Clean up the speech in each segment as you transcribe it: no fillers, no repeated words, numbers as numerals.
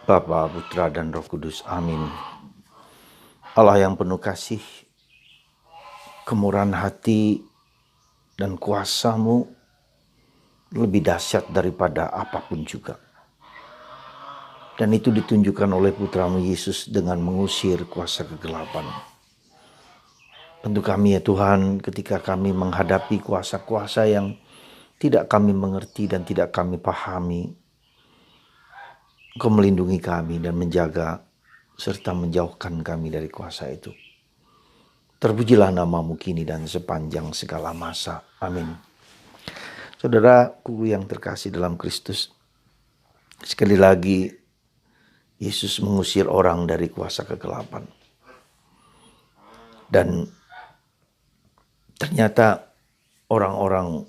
Bapa, Putra, dan Roh Kudus. Amin. Allah yang penuh kasih, kemurahan hati, dan kuasa-Mu lebih dahsyat daripada apapun juga. Dan itu ditunjukkan oleh Putra-Mu Yesus dengan mengusir kuasa kegelapan. Bantu kami ya Tuhan, ketika kami menghadapi kuasa-kuasa yang tidak kami mengerti dan tidak kami pahami. Engkau melindungi kami dan menjaga serta menjauhkan kami dari kuasa itu. Terpujilah nama-Mu kini dan sepanjang segala masa. Amin. Saudaraku yang terkasih dalam Kristus, sekali lagi Yesus mengusir orang dari kuasa kegelapan. Dan ternyata orang-orang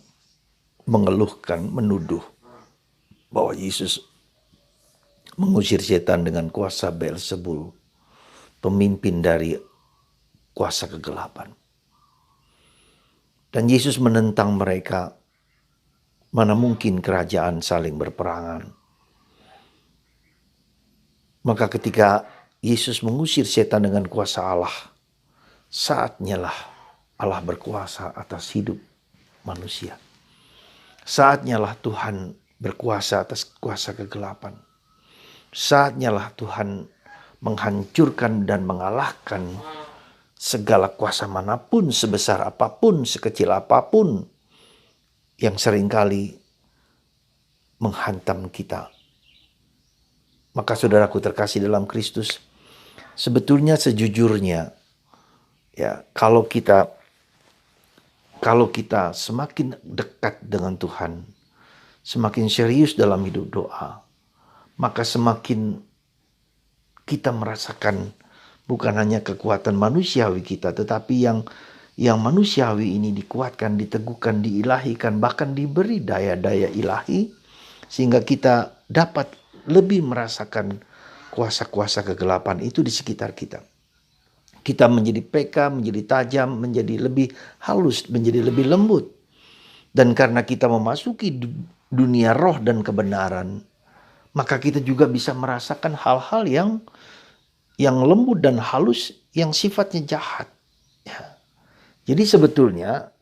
mengeluhkan, menuduh bahwa Yesus mengusir setan dengan kuasa Beelzebul, pemimpin dari kuasa kegelapan. Dan Yesus menentang mereka, mana mungkin kerajaan saling berperangan. Maka ketika Yesus mengusir setan dengan kuasa Allah, saatnya lah Allah berkuasa atas hidup manusia. Saatnya lah Tuhan berkuasa atas kuasa kegelapan. Saatnya lah Tuhan menghancurkan dan mengalahkan segala kuasa manapun, sebesar apapun, sekecil apapun, yang seringkali menghantam kita. Maka saudaraku terkasih dalam Kristus, sebetulnya sejujurnya, ya, kalau kita semakin dekat dengan Tuhan, semakin serius dalam hidup doa, maka semakin kita merasakan bukan hanya kekuatan manusiawi kita, tetapi yang manusiawi ini dikuatkan, diteguhkan, diilahikan, bahkan diberi daya-daya ilahi, sehingga kita dapat lebih merasakan kuasa-kuasa kegelapan itu di sekitar kita. Kita menjadi peka, menjadi tajam, menjadi lebih halus, menjadi lebih lembut. Dan karena kita memasuki dunia roh dan kebenaran, maka kita juga bisa merasakan hal-hal yang lembut dan halus yang sifatnya jahat. Ya. Jadi sebetulnya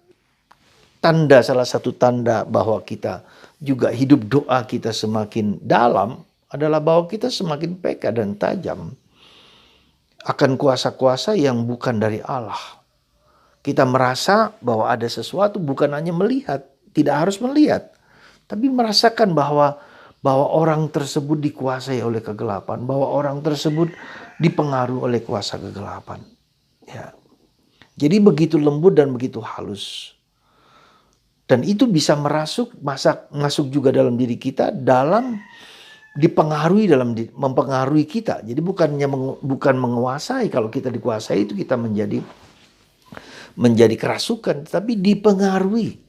salah satu tanda bahwa kita juga hidup doa kita semakin dalam adalah bahwa kita semakin peka dan tajam akan kuasa-kuasa yang bukan dari Allah. Kita merasa bahwa ada sesuatu, bukan hanya melihat, tidak harus melihat, tapi merasakan bahwa orang tersebut dikuasai oleh kegelapan, bahwa orang tersebut dipengaruhi oleh kuasa kegelapan. Ya. Jadi begitu lembut dan begitu halus. Dan itu bisa masuk juga dalam diri kita, dalam dipengaruhi, dalam mempengaruhi kita. Jadi bukan menguasai. Kalau kita dikuasai itu kita menjadi kerasukan, tapi dipengaruhi.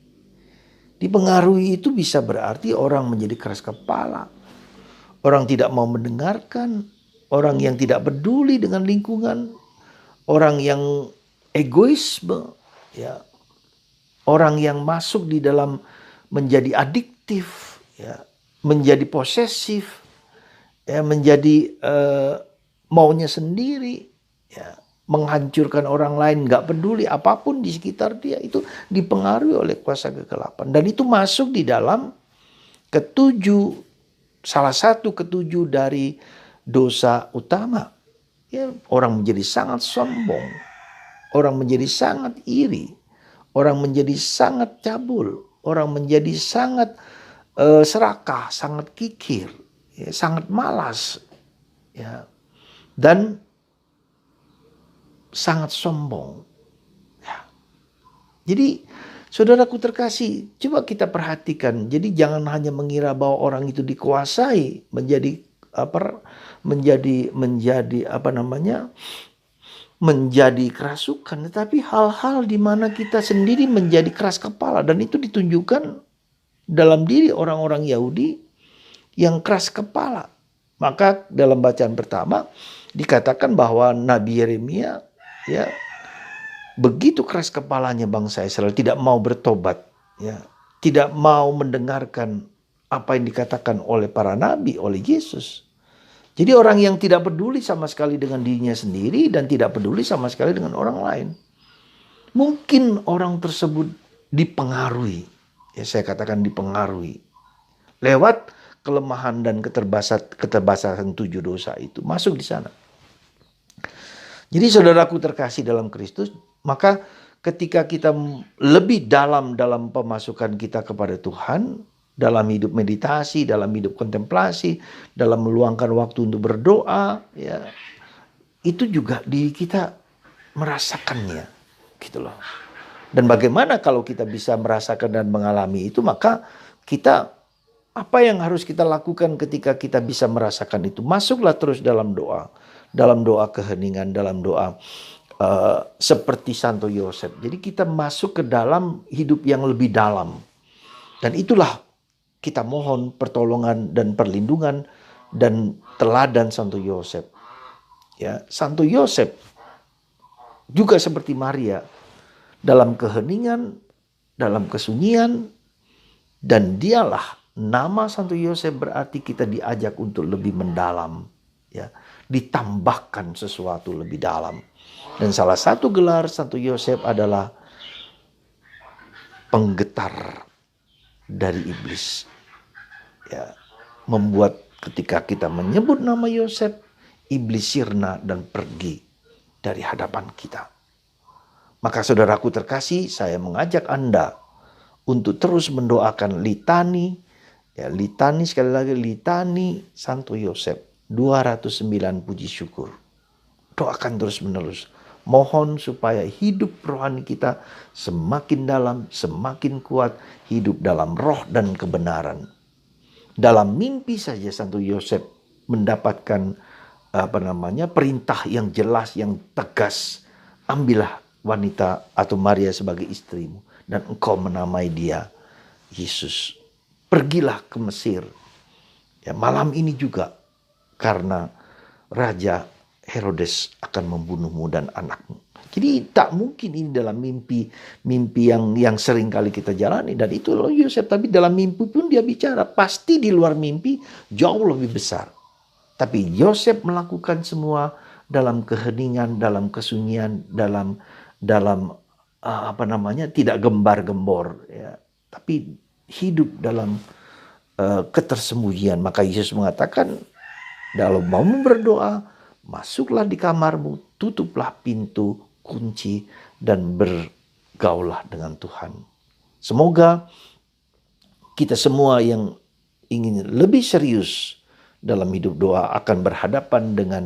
Dipengaruhi itu bisa berarti orang menjadi keras kepala, orang tidak mau mendengarkan, orang yang tidak peduli dengan lingkungan, orang yang egoisme, ya, orang yang masuk di dalam menjadi adiktif, ya, menjadi posesif, ya, menjadi maunya sendiri, ya, menghancurkan orang lain, gak peduli apapun di sekitar dia, itu dipengaruhi oleh kuasa kegelapan. Dan itu masuk di dalam salah satu ketujuh dari dosa utama. Ya, orang menjadi sangat sombong, orang menjadi sangat iri, orang menjadi sangat cabul, orang menjadi sangat serakah, sangat kikir, ya, sangat malas, ya, dan sangat sombong. Ya. Jadi saudaraku terkasih, coba kita perhatikan. Jadi jangan hanya mengira bahwa orang itu dikuasai menjadi kerasukan, tetapi hal-hal di mana kita sendiri menjadi keras kepala, dan itu ditunjukkan dalam diri orang-orang Yahudi yang keras kepala. Maka dalam bacaan pertama dikatakan bahwa Nabi Yeremia, ya, begitu keras kepalanya bangsa Israel, tidak mau bertobat, ya, tidak mau mendengarkan apa yang dikatakan oleh para nabi, oleh Yesus. Jadi orang yang tidak peduli sama sekali dengan dirinya sendiri dan tidak peduli sama sekali dengan orang lain. Mungkin orang tersebut dipengaruhi, ya saya katakan dipengaruhi, lewat kelemahan dan keterbatasan 7 dosa itu masuk di sana. Jadi saudaraku terkasih dalam Kristus, maka ketika kita lebih dalam pemasukan kita kepada Tuhan, dalam hidup meditasi, dalam hidup kontemplasi, dalam meluangkan waktu untuk berdoa, ya, itu juga diri kita merasakannya, gitu loh. Dan bagaimana kalau kita bisa merasakan dan mengalami itu, maka kita, apa yang harus kita lakukan ketika kita bisa merasakan itu? Masuklah terus dalam doa keheningan, dalam doa seperti Santo Yosef. Jadi kita masuk ke dalam hidup yang lebih dalam. Dan itulah kita mohon pertolongan dan perlindungan dan teladan Santo Yosef. Ya, Santo Yosef juga seperti Maria, dalam keheningan, dalam kesunyian, dan dialah nama Santo Yosef berarti kita diajak untuk lebih mendalam, ya, ditambahkan sesuatu lebih dalam. Dan salah satu gelar Santo Yosef adalah penggetar dari iblis, ya, membuat ketika kita menyebut nama Yosef, iblis sirna dan pergi dari hadapan kita. Maka saudaraku terkasih, saya mengajak Anda untuk terus mendoakan litani, ya, litani, sekali lagi litani Santo Yosef, 209 puji syukur. Doakan terus menerus. Mohon supaya hidup rohani kita semakin dalam, semakin kuat, hidup dalam roh dan kebenaran. Dalam mimpi saja Santo Yosef mendapatkan perintah yang jelas, yang tegas. Ambillah wanita atau Maria sebagai istrimu dan engkau menamai dia Yesus. Pergilah ke Mesir. Ya, malam ini juga karena Raja Herodes akan membunuhmu dan anakmu. Jadi tak mungkin ini dalam mimpi yang sering kali kita jalani. Dan itu loh Yosef, tapi dalam mimpi pun dia bicara. Pasti di luar mimpi jauh lebih besar. Tapi Yosef melakukan semua dalam keheningan, dalam kesunyian, dalam tidak gembar-gembor, ya. Tapi hidup dalam ketersembunyian. Maka Yesus mengatakan, dalam mau berdoa, masuklah di kamarmu, tutuplah pintu, kunci, dan bergaullah dengan Tuhan. Semoga kita semua yang ingin lebih serius dalam hidup doa akan berhadapan dengan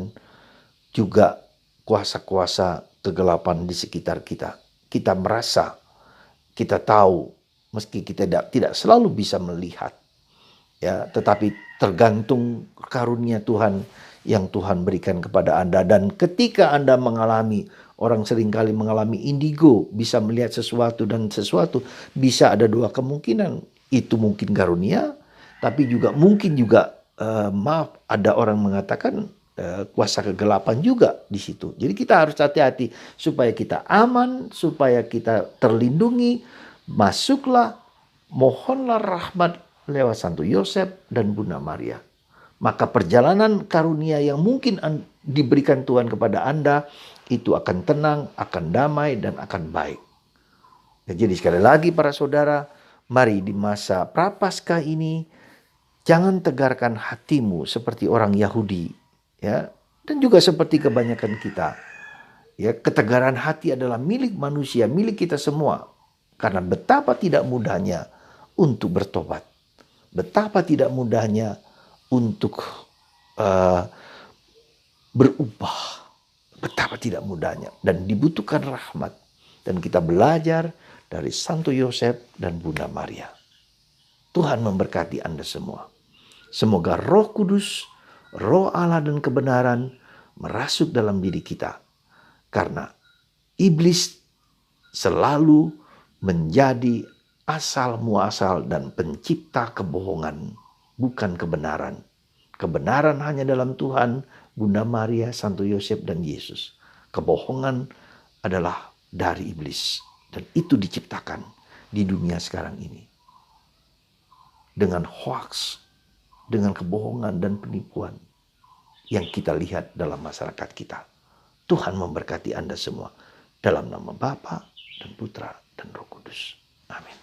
juga kuasa-kuasa kegelapan di sekitar kita. Kita merasa, kita tahu, meski kita tidak selalu bisa melihat, ya, tetapi tergantung karunia Tuhan yang Tuhan berikan kepada Anda. Dan ketika Anda mengalami, orang seringkali mengalami indigo, bisa melihat sesuatu dan sesuatu, bisa ada dua kemungkinan. Itu mungkin karunia, tapi juga mungkin juga ada orang mengatakan kuasa kegelapan juga di situ. Jadi kita harus hati-hati supaya kita aman, supaya kita terlindungi. Masuklah, mohonlah rahmat lewat Santo Yosef dan Bunda Maria. Maka perjalanan karunia yang mungkin diberikan Tuhan kepada Anda itu akan tenang, akan damai, dan akan baik. Ya, jadi sekali lagi para saudara, mari di masa Prapaskah ini jangan tegarkan hatimu seperti orang Yahudi, ya, dan juga seperti kebanyakan kita. Ya, ketegaran hati adalah milik manusia, milik kita semua. Karena betapa tidak mudahnya untuk bertobat. Betapa tidak mudahnya untuk berubah. Betapa tidak mudahnya. Dan dibutuhkan rahmat. Dan kita belajar dari Santo Yosef dan Bunda Maria. Tuhan memberkati Anda semua. Semoga Roh Kudus, Roh Allah dan kebenaran merasuk dalam diri kita. Karena iblis selalu menjadi asal muasal dan pencipta kebohongan, bukan kebenaran. Kebenaran hanya dalam Tuhan, Bunda Maria, Santo Yosef, dan Yesus. Kebohongan adalah dari iblis. Dan itu diciptakan di dunia sekarang ini. Dengan hoax, dengan kebohongan dan penipuan. yang kita lihat dalam masyarakat kita. Tuhan memberkati Anda semua. Dalam nama Bapa dan Putra dan Roh Kudus. Amin.